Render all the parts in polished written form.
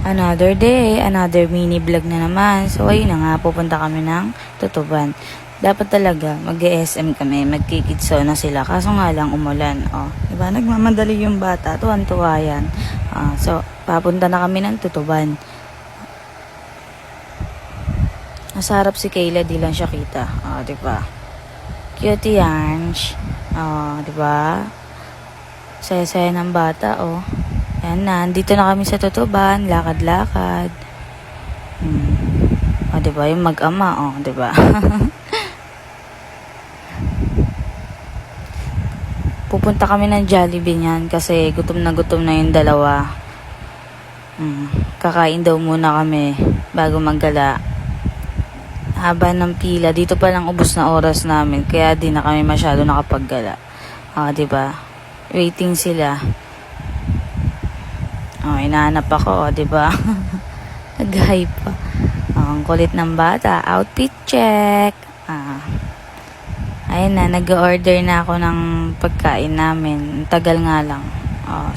Another day, another mini vlog na naman. So ayun na nga, pupunta kami ng Tutuban. Dapat talaga mag-SM kami, magkikidso na sila. Kaso nga lang umulan. Diba? Nagmamadali yung bata. Tuwan-tuwa yan. So papunta na kami ng Tutuban. Nasarap si Kayla, di lang siya kita. Diba? Cute yan. Diba? Saya-saya ng bata, Ayan na, andito na kami sa Tutuban, lakad-lakad. Diba, yung mag-ama, diba? Pupunta kami ng Jollibee niyan kasi gutom na yung dalawa. Kakain daw muna kami bago maggala. Haba ng pila, dito pa lang ubos na oras namin, kaya di na kami masyado nakapaggala. Diba? Waiting sila. Inaanap ako, diba? Nag-hype pa. Ang kulit ng bata. Outfit check. Ayun na, nag-order na ako ng pagkain namin. Tagal nga lang.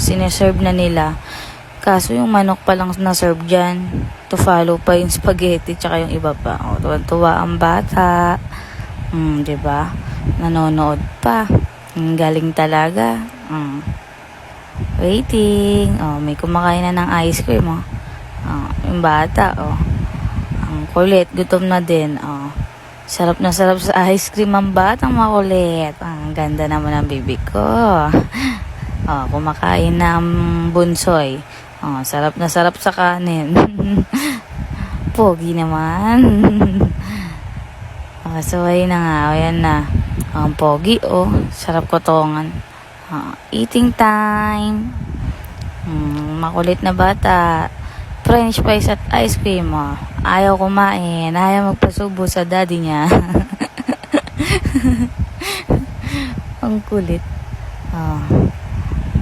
Sineserve na nila. Kaso yung manok pa lang na-serve dyan. To follow pa yung spaghetti tsaka yung iba pa. Tuwa ang bata. Diba? Nanonood pa. Galing talaga. Waiting. May kumakain na ng ice cream, yung bata, ang kulit, gutom na din, sarap na sarap sa ice cream ang batang makulit. Ang ganda naman ng baby ko. Kumakain na ang bunsoy. Sarap na sarap sa kanin. Pogi naman. So ayun na nga, ayan na. Ang pogi, sarap kotongan. Eating time. Makulit na bata. French fries at ice cream. Ayaw kumain. Ayaw magpasubo sa daddy niya. Ang kulit.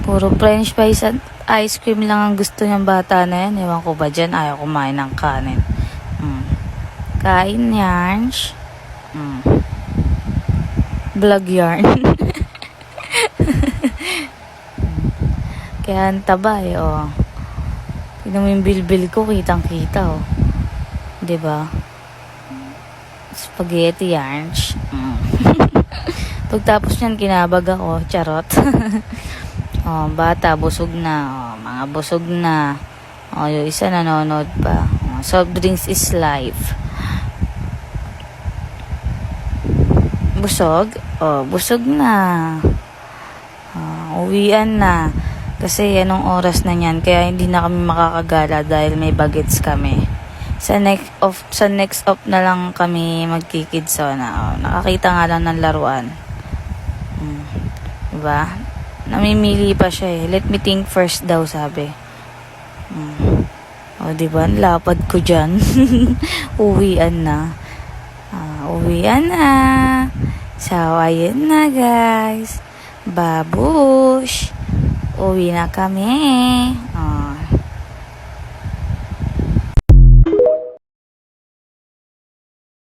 Puro French fries at ice cream lang ang gusto niyang bata na yan. Ewan ko ba dyan, ayaw kumain ng kanin. Kain yan. Vlog yarn. Kaya ang taba Tignan mo yung bilbil ko, kitang-kita, Diba? Spaghetti yarns. Pagtapos niyan, kinabag ako. Charot. Bata, busog na. Mga busog na. Yung isa nanonood pa. Soft drinks is life. Busog? Busog na. Uwian na. Kasi anong oras na yan, kaya hindi na kami makakagala dahil may bagets kami. Sa next off na lang kami magkikidso na. Nakakita nga lang ng laruan. Diba? Namimili pa siya Let me think first daw, sabi. Diba? Lapad ko dyan. Uwian na. Uwian na. So, ayun na, guys. Babush. Uwi na kami.